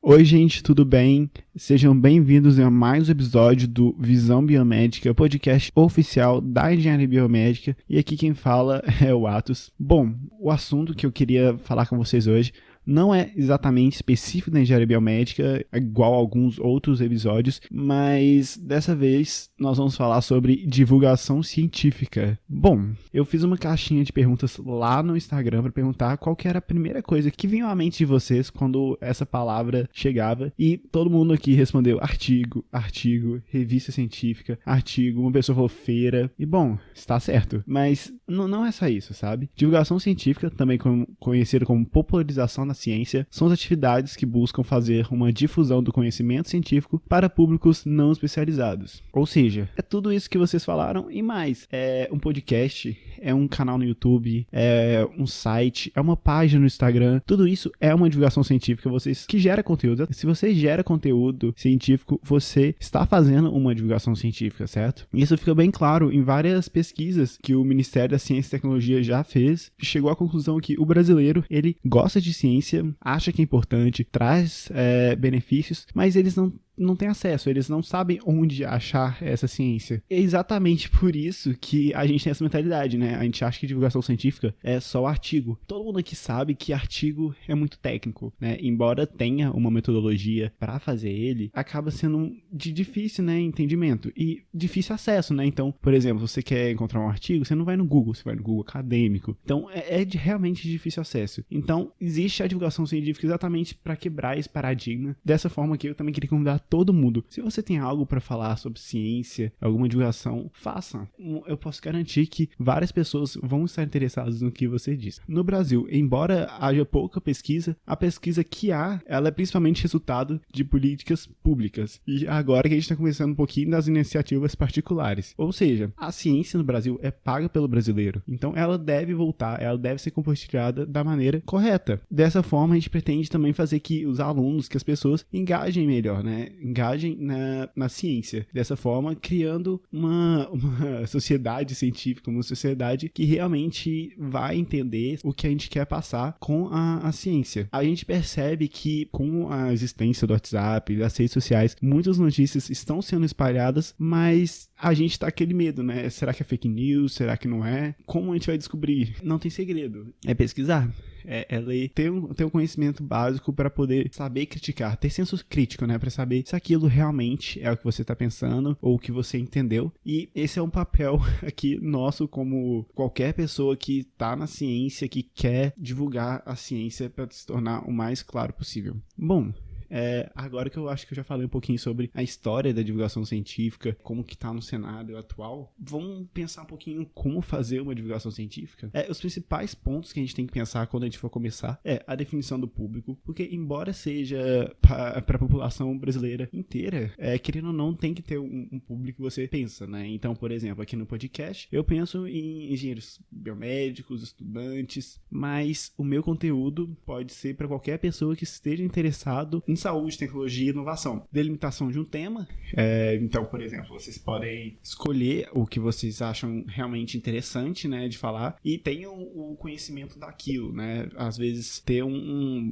Oi gente, tudo bem? Sejam bem-vindos a mais um episódio do Visão Biomédica, podcast oficial da Engenharia Biomédica, e aqui quem fala é o Atos. Bom, o assunto que eu queria falar com vocês hoje não é exatamente específico da engenharia biomédica, igual a alguns outros episódios, mas dessa vez nós vamos falar sobre divulgação científica. Bom, eu fiz uma caixinha de perguntas lá no Instagram para perguntar qual que era a primeira coisa que vinha à mente de vocês quando essa palavra chegava, e todo mundo aqui respondeu artigo, revista científica, artigo, uma pessoa falou feira, e bom, está certo, mas não é só isso, sabe? Divulgação científica, também conhecida como popularização da ciência, são as atividades que buscam fazer uma difusão do conhecimento científico para públicos não especializados. Ou seja, é tudo isso que vocês falaram e mais. É um podcast, é um canal no YouTube, é um site, é uma página no Instagram. Tudo isso é uma divulgação científica que gera conteúdo. Se você gera conteúdo científico, você está fazendo uma divulgação científica, certo? Isso fica bem claro em várias pesquisas que o Ministério da Ciência e Tecnologia já fez. Chegou à conclusão que o brasileiro, ele gosta de ciência, acha que é importante, traz benefícios, mas eles não têm acesso, eles não sabem onde achar essa ciência. É exatamente por isso que a gente tem essa mentalidade, né? A gente acha que divulgação científica é só artigo. Todo mundo aqui sabe que artigo é muito técnico, né? Embora tenha uma metodologia para fazer ele, acaba sendo de difícil, né, entendimento e difícil acesso, né? Então, por exemplo, você quer encontrar um artigo, você não vai no Google, você vai no Google acadêmico. Então, realmente de difícil acesso. Então, existe a divulgação científica exatamente para quebrar esse paradigma. Dessa forma que eu também queria convidar todo mundo. Se você tem algo para falar sobre ciência, alguma divulgação, faça. Eu posso garantir que várias pessoas vão estar interessadas no que você diz. No Brasil, embora haja pouca pesquisa, a pesquisa que há, ela é principalmente resultado de políticas públicas. E agora que a gente está começando um pouquinho das iniciativas particulares. Ou seja, a ciência no Brasil é paga pelo brasileiro. Então ela deve voltar, ela deve ser compartilhada da maneira correta. Dessa forma, a gente pretende também fazer que os alunos, que as pessoas engajem melhor, né? Engajem na ciência. Dessa forma, criando uma sociedade científica, uma sociedade que realmente vai entender o que a gente quer passar com a ciência. A gente percebe que com a existência do WhatsApp, das redes sociais, muitas notícias estão sendo espalhadas, mas a gente tá aquele medo, né? Será que é fake news? Será que não é? Como a gente vai descobrir? Não tem segredo. É pesquisar. É ler, ter um conhecimento básico para poder saber criticar, ter senso crítico, né, para saber se aquilo realmente é o que você está pensando ou o que você entendeu. E esse é um papel aqui nosso, como qualquer pessoa que está na ciência, que quer divulgar a ciência para se tornar o mais claro possível. Bom, agora que eu acho que eu já falei um pouquinho sobre a história da divulgação científica, como que tá no cenário atual, vamos pensar um pouquinho como fazer uma divulgação científica. Os principais pontos que a gente tem que pensar quando a gente for começar é a definição do público, porque embora seja para a população brasileira inteira, querendo ou não, tem que ter um público que você pensa, né? Então, por exemplo, aqui no podcast, eu penso em engenheiros biomédicos, estudantes, mas o meu conteúdo pode ser para qualquer pessoa que esteja interessado em saúde, tecnologia e inovação. Delimitação de um tema. Então, por exemplo, vocês podem escolher o que vocês acham realmente interessante, né, de falar, e tenham o conhecimento daquilo, né? Às vezes ter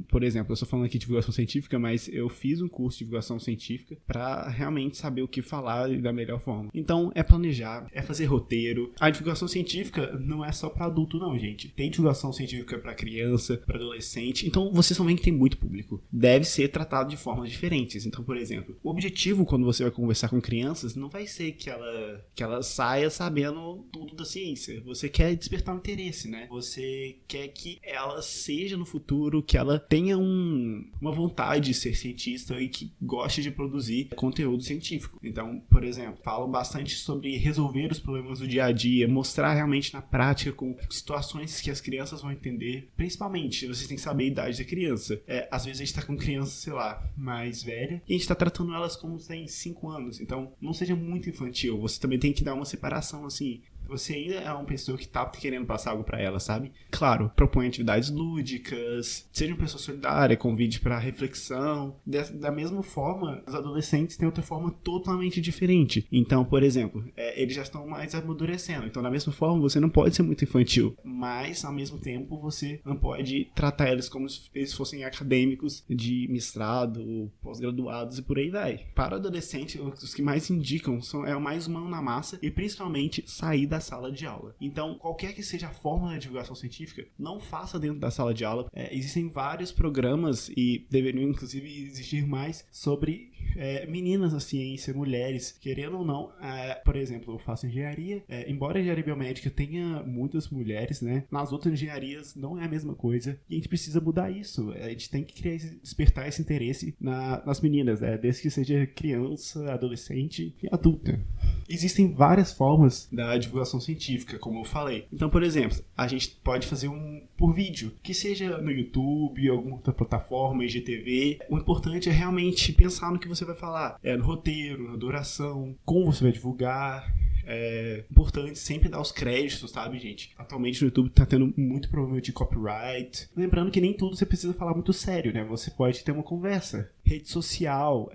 por exemplo, eu estou falando aqui de divulgação científica, mas eu fiz um curso de divulgação científica para realmente saber o que falar da melhor forma. Então, é planejar, é fazer roteiro. A divulgação científica não é só para adulto, não, gente. Tem divulgação científica para criança, para adolescente. Então, vocês também que tem muito público. Deve ser tratado de formas diferentes. Então, por exemplo, o objetivo quando você vai conversar com crianças não vai ser que ela saia sabendo tudo da ciência. Você quer despertar um interesse, né? Você quer que ela seja no futuro, que ela tenha uma vontade de ser cientista e que goste de produzir conteúdo científico. Então, por exemplo, falam bastante sobre resolver os problemas do dia a dia, mostrar realmente na prática com situações que as crianças vão entender. Principalmente, vocês têm que saber a idade da criança. Às vezes a gente tá com criança, sei lá, mais velha, e a gente tá tratando elas como se tem 5 anos, então não seja muito infantil. Você também tem que dar uma separação, assim, você ainda é uma pessoa que tá querendo passar algo pra ela, sabe? Claro, propõe atividades lúdicas, seja uma pessoa solidária, convide pra reflexão. Da mesma forma, os adolescentes têm outra forma totalmente diferente. Então, por exemplo, eles já estão mais amadurecendo. Então, da mesma forma, você não pode ser muito infantil, mas, ao mesmo tempo, você não pode tratar eles como se eles fossem acadêmicos de mestrado, pós-graduados e por aí vai. Para adolescente, os que mais indicam é o mais mão na massa e, principalmente, sair da sala de aula. Então, qualquer que seja a forma de divulgação científica, não faça dentro da sala de aula. Existem vários programas e deveriam, inclusive, existir mais sobre meninas na ciência, mulheres, querendo ou não. Por exemplo, eu faço engenharia, embora a engenharia biomédica tenha muitas mulheres, né, nas outras engenharias não é a mesma coisa e a gente precisa mudar isso. A gente tem que despertar esse interesse nas meninas, desde que seja criança, adolescente e adulta. Existem várias formas da divulgação científica, como eu falei. Então, por exemplo, a gente pode fazer por vídeo, que seja no YouTube, alguma outra plataforma, IGTV. O importante é realmente pensar no que você vai falar. No roteiro, na duração, como você vai divulgar. É importante sempre dar os créditos, sabe, gente? Atualmente no YouTube tá tendo muito problema de copyright. Lembrando que nem tudo você precisa falar muito sério, né? Você pode ter uma conversa. Rede social,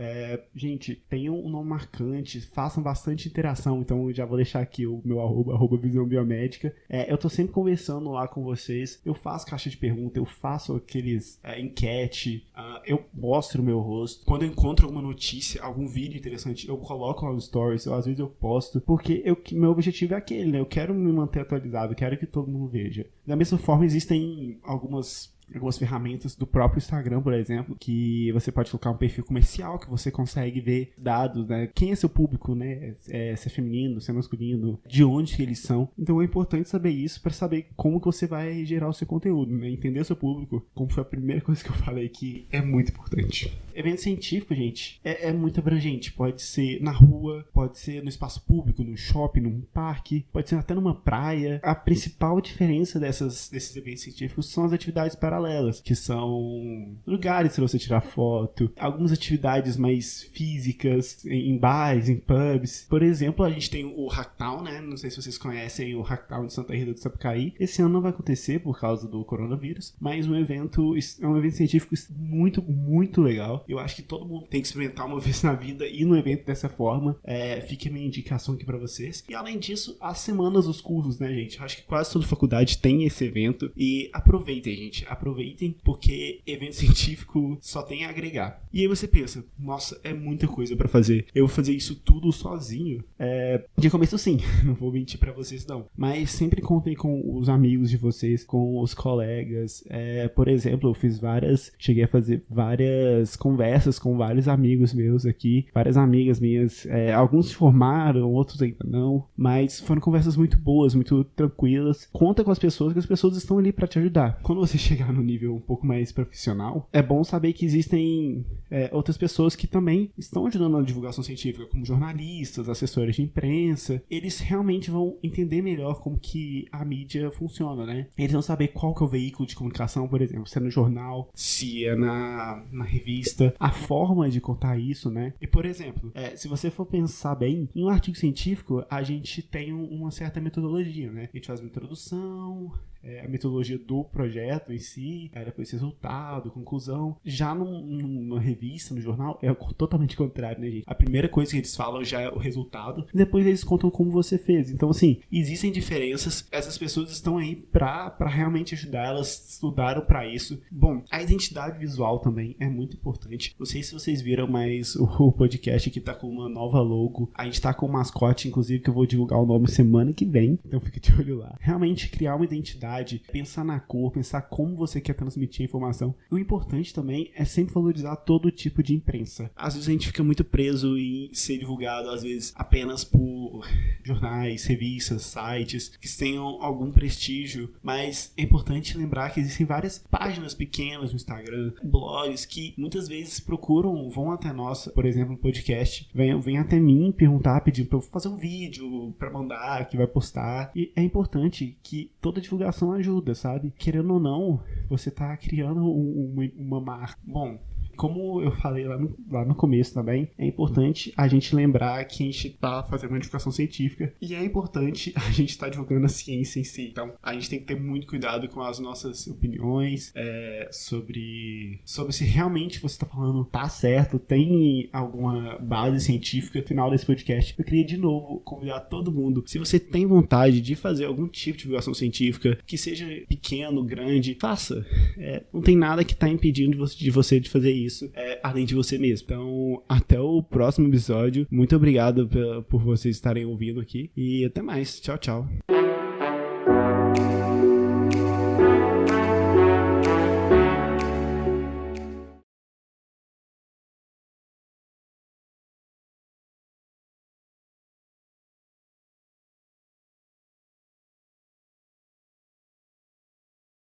gente, tenham um nome marcante, façam bastante interação. Então eu já vou deixar aqui o meu @, Visão Biomédica. Eu tô sempre conversando lá com vocês. Eu faço caixa de pergunta, eu faço aqueles enquete, eu mostro o meu rosto. Quando eu encontro alguma notícia, algum vídeo interessante, eu coloco lá nos stories, às vezes eu posto, porque meu objetivo é aquele, né? Eu quero me manter atualizado, eu quero que todo mundo veja. Da mesma forma, existem algumas ferramentas do próprio Instagram, por exemplo, que você pode colocar um perfil comercial, que você consegue ver dados, né? Quem é seu público, né? Se é feminino, se é masculino, de onde que eles são. Então é importante saber isso para saber como que você vai gerar o seu conteúdo, né? Entender o seu público, como foi a primeira coisa que eu falei, que é muito importante. Evento científico, gente, é muito abrangente. Pode ser na rua, pode ser no espaço público, no shopping, num parque, pode ser até numa praia. A principal diferença desses eventos científicos são as atividades paralelas, que são lugares para você tirar foto, algumas atividades mais físicas, em bares, em pubs. Por exemplo, a gente tem o Hacktown, né? Não sei se vocês conhecem o Hacktown de Santa Rita do Sapucaí. Esse ano não vai acontecer por causa do coronavírus, mas é um evento científico muito, muito legal. Eu acho que todo mundo tem que experimentar uma vez na vida ir num evento dessa forma. Fica a minha indicação aqui pra vocês. E além disso, as semanas dos cursos, né, gente? Eu acho que quase toda faculdade tem esse evento. E aproveitem, gente. Aproveitem, porque evento científico só tem a agregar. E aí você pensa, nossa, é muita coisa pra fazer. Eu vou fazer isso tudo sozinho? De começo sim, não vou mentir pra vocês não. Mas sempre contem com os amigos de vocês, com os colegas. Por exemplo, eu cheguei a fazer várias conversas com vários amigos meus aqui, várias amigas minhas, alguns se formaram, outros ainda não, mas foram conversas muito boas, muito tranquilas. Conta com as pessoas, que as pessoas estão ali para te ajudar. Quando você chegar no nível um pouco mais profissional, é bom saber que existem outras pessoas que também estão ajudando na divulgação científica, como jornalistas, assessores de imprensa. Eles realmente vão entender melhor como que a mídia funciona, né? Eles vão saber qual que é o veículo de comunicação, por exemplo, se é no jornal, se é na revista, a forma de contar isso, né? E, por exemplo, se você for pensar bem, em um artigo científico, a gente tem uma certa metodologia, né? A gente faz uma introdução, a metodologia do projeto em si, depois resultado, conclusão. Já numa revista, no jornal, é totalmente contrário, né, gente? A primeira coisa que eles falam já é o resultado, e depois eles contam como você fez. Então, assim, existem diferenças, essas pessoas estão aí pra realmente ajudar, elas estudaram pra isso. Bom, a identidade visual também é muito importante. Não sei se vocês viram, mas o podcast aqui tá com uma nova logo. A gente tá com um mascote, inclusive, que eu vou divulgar o nome semana que vem, então fica de olho lá. Realmente criar uma identidade, pensar na cor, pensar como você quer transmitir a informação. O importante também é sempre valorizar todo tipo de imprensa. Às vezes a gente fica muito preso em ser divulgado, às vezes apenas por jornais, revistas, sites que tenham algum prestígio, mas é importante lembrar que existem várias páginas pequenas no Instagram, blogs que muitas vezes vão até nós, por exemplo, no podcast, vem até mim perguntar, pedir pra eu fazer um vídeo pra mandar, que vai postar. E é importante que toda divulgação ajuda, sabe? Querendo ou não, você tá criando uma marca. Bom, como eu falei lá no começo também, é importante a gente lembrar que a gente está fazendo uma divulgação científica e é importante a gente estar divulgando a ciência em si. Então, a gente tem que ter muito cuidado com as nossas opiniões sobre se realmente você está falando tá certo, tem alguma base científica. No final desse podcast, eu queria de novo convidar todo mundo, se você tem vontade de fazer algum tipo de divulgação científica, que seja pequeno, grande, faça. Não tem nada que está impedindo de você de fazer isso, além de você mesmo. Então, até o próximo episódio. Muito obrigado por vocês estarem ouvindo aqui e até mais. Tchau, tchau.